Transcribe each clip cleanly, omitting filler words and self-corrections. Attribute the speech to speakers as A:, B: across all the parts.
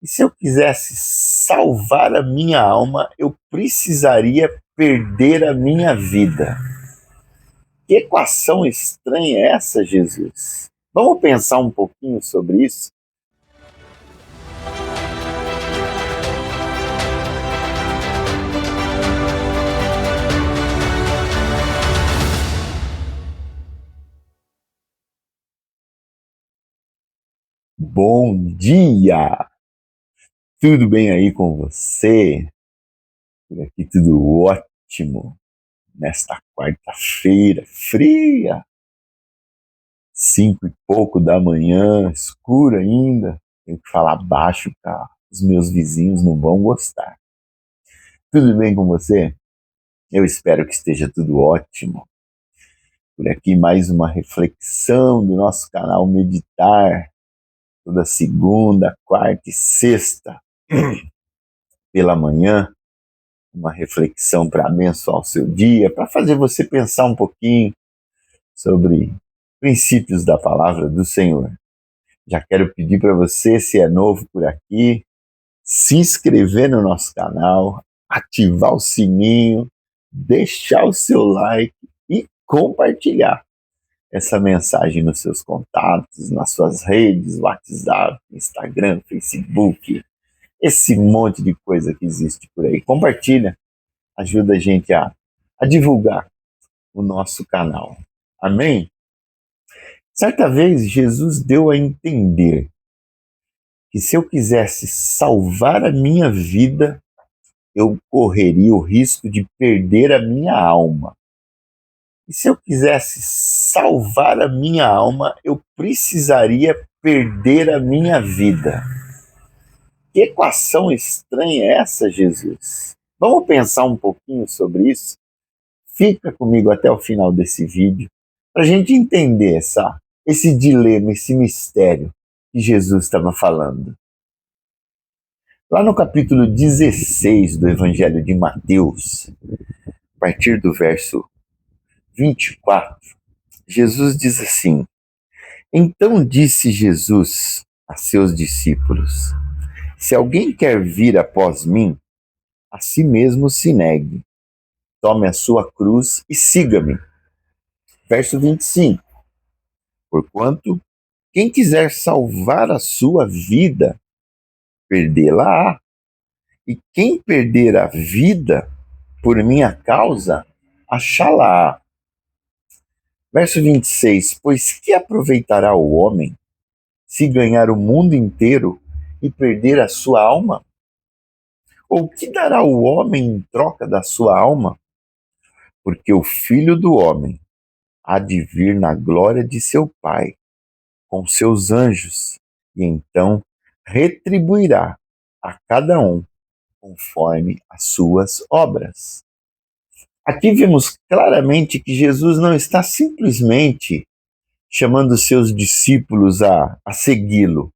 A: E se eu quisesse salvar a minha alma, eu precisaria perder a minha vida. Que equação estranha é essa, Jesus? Vamos pensar um pouquinho sobre isso? Bom dia! Tudo bem aí com você? Por aqui tudo ótimo. Nesta quarta-feira fria, 5 e pouco da manhã, escuro ainda. Tenho que falar baixo para os meus vizinhos não vão gostar. Tudo bem com você? Eu espero que esteja tudo ótimo. Por aqui mais uma reflexão do nosso canal Meditar, toda segunda, quarta e sexta, pela manhã, uma reflexão para abençoar o seu dia, para fazer você pensar um pouquinho sobre princípios da palavra do Senhor. Já quero pedir para você, se é novo por aqui, se inscrever no nosso canal, ativar o sininho, deixar o seu like e compartilhar essa mensagem nos seus contatos, nas suas redes, WhatsApp, Instagram, Facebook, esse monte de coisa que existe por aí. Compartilha, ajuda a gente a divulgar o nosso canal. Amém? Certa vez, Jesus deu a entender que se eu quisesse salvar a minha vida, eu correria o risco de perder a minha alma. E se eu quisesse salvar a minha alma, eu precisaria perder a minha vida. Que equação estranha é essa, Jesus? Vamos pensar um pouquinho sobre isso? Fica comigo até o final desse vídeo para a gente entender esse dilema, esse mistério que Jesus estava falando. Lá no capítulo 16 do Evangelho de Mateus, a partir do verso 24, Jesus diz assim: Então disse Jesus a seus discípulos: Se alguém quer vir após mim, a si mesmo se negue, tome a sua cruz e siga-me. Verso 25: Porquanto, quem quiser salvar a sua vida, perdê-la-á. E quem perder a vida por minha causa, achá-la-á. Verso 26: Pois que aproveitará o homem se ganhar o mundo inteiro e perder a sua alma? Ou que dará o homem em troca da sua alma? Porque o Filho do Homem há de vir na glória de seu Pai, com seus anjos, e então retribuirá a cada um conforme as suas obras. Aqui vemos claramente que Jesus não está simplesmente chamando seus discípulos a segui-lo,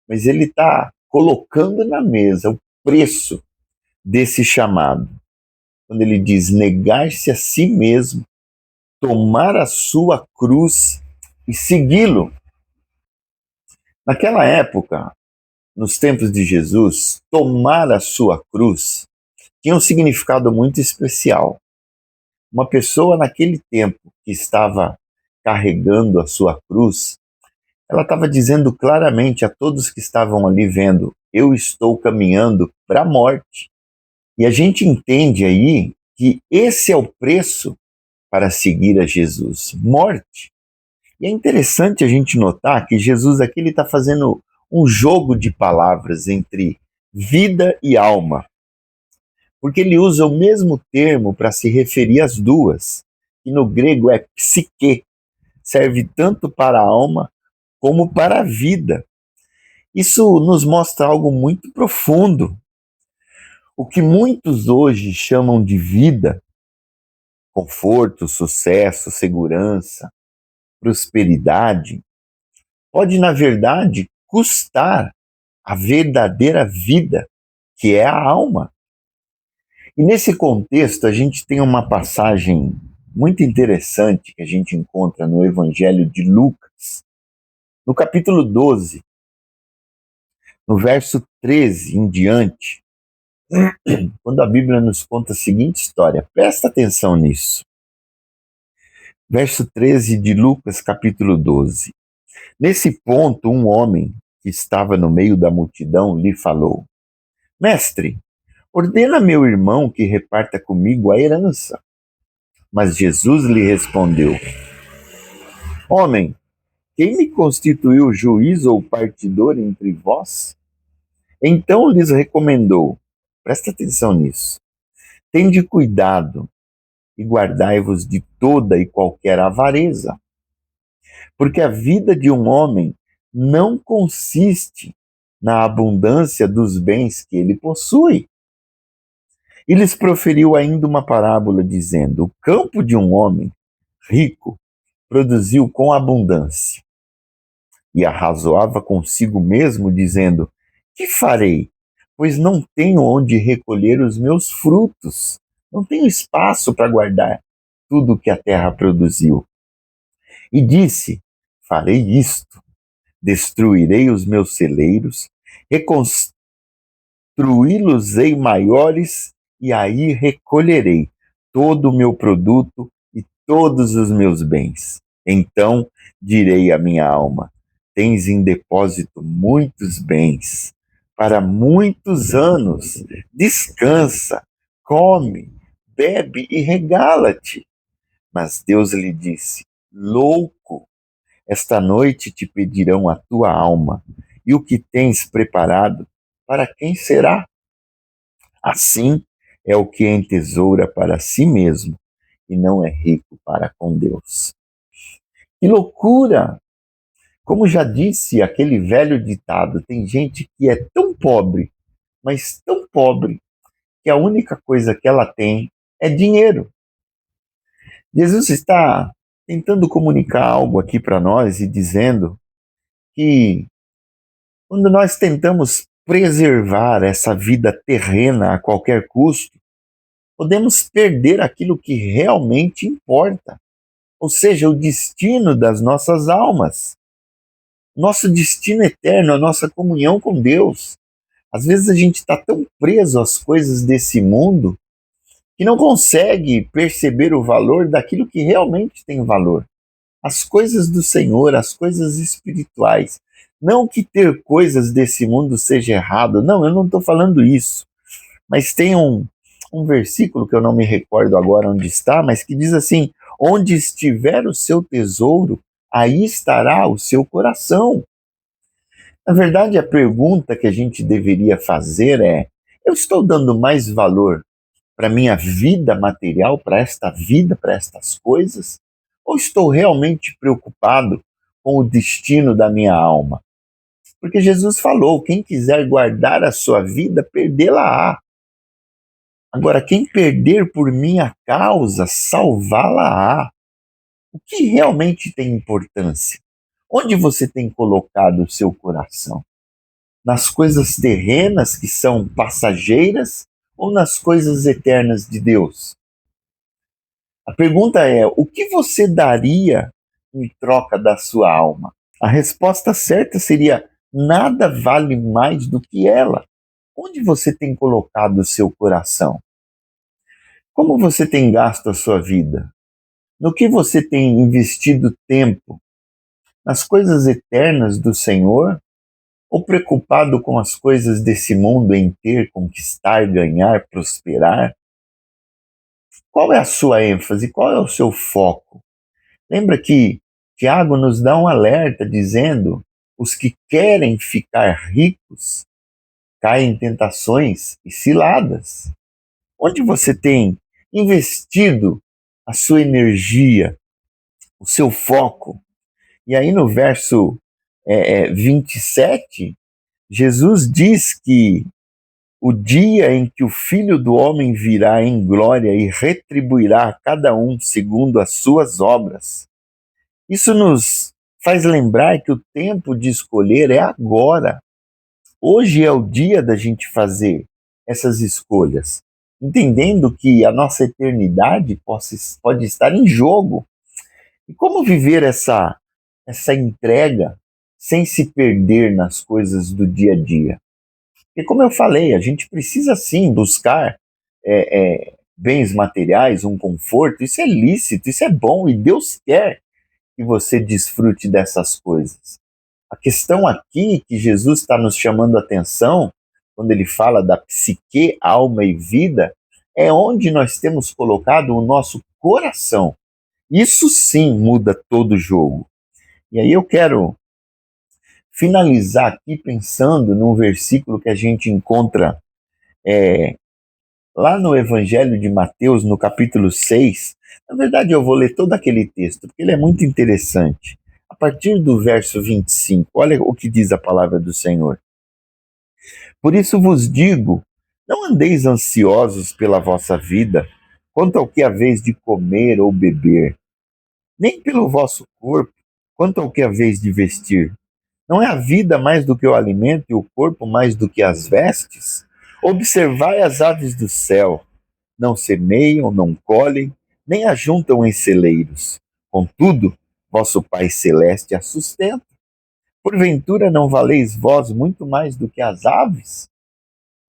A: mas ele está colocando na mesa o preço desse chamado. Quando ele diz negar-se a si mesmo, tomar a sua cruz e segui-lo. Naquela época, nos tempos de Jesus, tomar a sua cruz tinha um significado muito especial. Uma pessoa naquele tempo que estava carregando a sua cruz, ela estava dizendo claramente a todos que estavam ali vendo: eu estou caminhando para a morte. E a gente entende aí que esse é o preço para seguir a Jesus, morte. E é interessante a gente notar que Jesus aqui está fazendo um jogo de palavras entre vida e alma, porque ele usa o mesmo termo para se referir às duas, que no grego é psique, serve tanto para a alma como para a vida. Isso nos mostra algo muito profundo. O que muitos hoje chamam de vida, conforto, sucesso, segurança, prosperidade, pode, na verdade, custar a verdadeira vida, que é a alma. E nesse contexto, a gente tem uma passagem muito interessante que a gente encontra no Evangelho de Lucas, no capítulo 12, No verso 13 em diante, quando a Bíblia nos conta a seguinte história, presta atenção nisso. Verso 13 de Lucas, capítulo 12. Nesse ponto, um homem que estava no meio da multidão lhe falou: Mestre, ordena meu irmão que reparta comigo a herança. Mas Jesus lhe respondeu: Homem, quem me constituiu juiz ou partidor entre vós? Então lhes recomendou: presta atenção nisso. Tende cuidado e guardai-vos de toda e qualquer avareza, porque a vida de um homem não consiste na abundância dos bens que ele possui. E lhes proferiu ainda uma parábola, dizendo: o campo de um homem rico produziu com abundância. E arrazoava consigo mesmo, dizendo: que farei? Pois não tenho onde recolher os meus frutos. Não tenho espaço para guardar tudo que a terra produziu. E disse: farei isto: destruirei os meus celeiros, reconstruí-los-ei maiores, e aí recolherei todo o meu produto e todos os meus bens. Então direi à minha alma: tens em depósito muitos bens, para muitos anos. Descansa, come, bebe e regala-te. Mas Deus lhe disse: louco, esta noite te pedirão a tua alma, e o que tens preparado, para quem será? Assim é o que entesoura para si mesmo e não é rico para com Deus. Que loucura! Como já disse aquele velho ditado, tem gente que é tão pobre, mas tão pobre, que a única coisa que ela tem é dinheiro. Jesus está tentando comunicar algo aqui para nós e dizendo que quando nós tentamos preservar essa vida terrena a qualquer custo, podemos perder aquilo que realmente importa, ou seja, o destino das nossas almas, nosso destino eterno, a nossa comunhão com Deus. Às vezes a gente está tão preso às coisas desse mundo que não consegue perceber o valor daquilo que realmente tem valor. As coisas do Senhor, as coisas espirituais. Não que ter coisas desse mundo seja errado, não, eu não estou falando isso. Mas tem um versículo que eu não me recordo agora onde está, mas que diz assim: onde estiver o seu tesouro, aí estará o seu coração. Na verdade, a pergunta que a gente deveria fazer é: eu estou dando mais valor para minha vida material, para esta vida, para estas coisas? Ou estou realmente preocupado com o destino da minha alma? Porque Jesus falou: quem quiser guardar a sua vida, perdê-la-á. Agora, quem perder por minha causa, salvá-la-á. O que realmente tem importância? Onde você tem colocado o seu coração? Nas coisas terrenas que são passageiras ou nas coisas eternas de Deus? A pergunta é: o que você daria em troca da sua alma? A resposta certa seria: nada vale mais do que ela. Onde você tem colocado o seu coração? Como você tem gasto a sua vida? No que você tem investido tempo? Nas coisas eternas do Senhor? Ou preocupado com as coisas desse mundo, em ter, conquistar, ganhar, prosperar? Qual é a sua ênfase? Qual é o seu foco? Lembra que Tiago nos dá um alerta dizendo: os que querem ficar ricos caem em tentações e ciladas. Onde você tem investido a sua energia, o seu foco? E aí no verso 27, Jesus diz que o dia em que o Filho do Homem virá em glória e retribuirá a cada um segundo as suas obras. Isso nos faz lembrar que o tempo de escolher é agora. Hoje é o dia da gente fazer essas escolhas, entendendo que a nossa eternidade pode estar em jogo. E como viver essa entrega sem se perder nas coisas do dia a dia? E como eu falei, a gente precisa sim buscar bens materiais, um conforto, isso é lícito, isso é bom, e Deus quer que você desfrute dessas coisas. A questão aqui que Jesus está nos chamando a atenção, quando ele fala da psique, alma e vida, é onde nós temos colocado o nosso coração. Isso sim muda todo o jogo. E aí eu quero finalizar aqui pensando num versículo que a gente encontra lá no Evangelho de Mateus, no capítulo 6. Na verdade, eu vou ler todo aquele texto, porque ele é muito interessante. A partir do verso 25, olha o que diz a palavra do Senhor. Por isso vos digo, não andeis ansiosos pela vossa vida, quanto ao que haveis de comer ou beber, nem pelo vosso corpo, quanto ao que haveis de vestir. Não é a vida mais do que o alimento e o corpo mais do que as vestes? Observai as aves do céu, não semeiam, não colhem, nem ajuntam em celeiros. Contudo, vosso Pai Celeste as sustenta. Porventura não valeis vós muito mais do que as aves?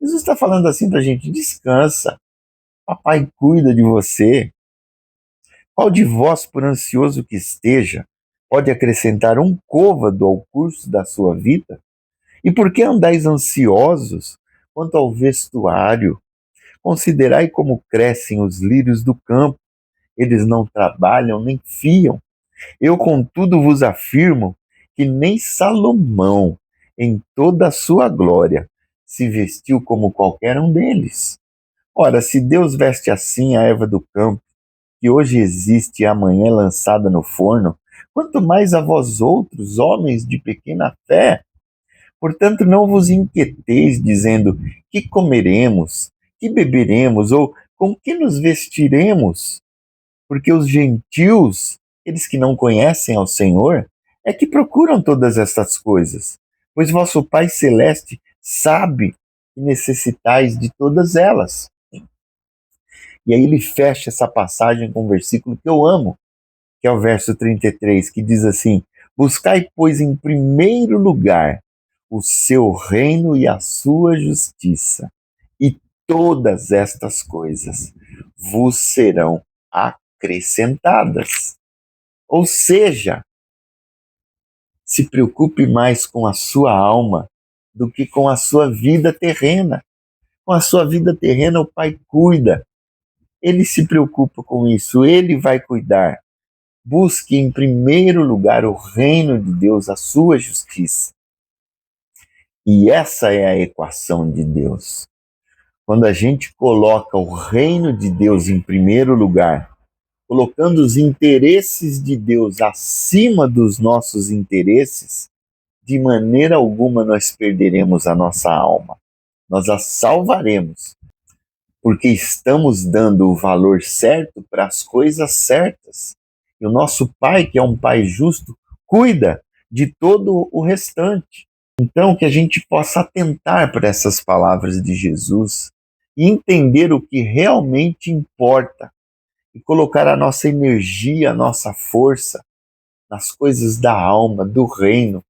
A: Jesus está falando assim para a gente: descansa, papai cuida de você. Qual de vós, por ansioso que esteja, pode acrescentar um côvado ao curso da sua vida? E por que andais ansiosos quanto ao vestuário? Considerai como crescem os lírios do campo. Eles não trabalham nem fiam. Eu, contudo, vos afirmo que nem Salomão, em toda a sua glória, se vestiu como qualquer um deles. Ora, se Deus veste assim a erva do campo, que hoje existe e amanhã é lançada no forno, quanto mais a vós outros, homens de pequena fé. Portanto, não vos inquieteis, dizendo: que comeremos, que beberemos, ou com que nos vestiremos? Porque os gentios, aqueles que não conhecem ao Senhor, é que procuram todas estas coisas, pois vosso Pai Celeste sabe que necessitais de todas elas. E aí ele fecha essa passagem com um versículo que eu amo, que é o verso 33, que diz assim: buscai, pois, em primeiro lugar o seu reino e a sua justiça, e todas estas coisas vos serão acrescentadas. Ou seja, se preocupe mais com a sua alma do que com a sua vida terrena. Com a sua vida terrena, o Pai cuida. Ele se preocupa com isso, ele vai cuidar. Busque em primeiro lugar o reino de Deus, a sua justiça. E essa é a equação de Deus. Quando a gente coloca o reino de Deus em primeiro lugar, colocando os interesses de Deus acima dos nossos interesses, de maneira alguma nós perderemos a nossa alma. Nós a salvaremos, porque estamos dando o valor certo para as coisas certas. E o nosso Pai, que é um Pai justo, cuida de todo o restante. Então, que a gente possa atentar para essas palavras de Jesus e entender o que realmente importa e colocar a nossa energia, a nossa força nas coisas da alma, do reino,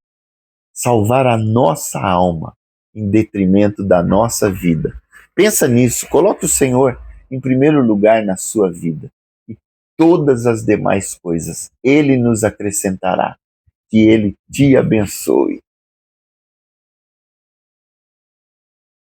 A: salvar a nossa alma em detrimento da nossa vida. Pensa nisso, coloque o Senhor em primeiro lugar na sua vida e todas as demais coisas Ele nos acrescentará. Que Ele te abençoe.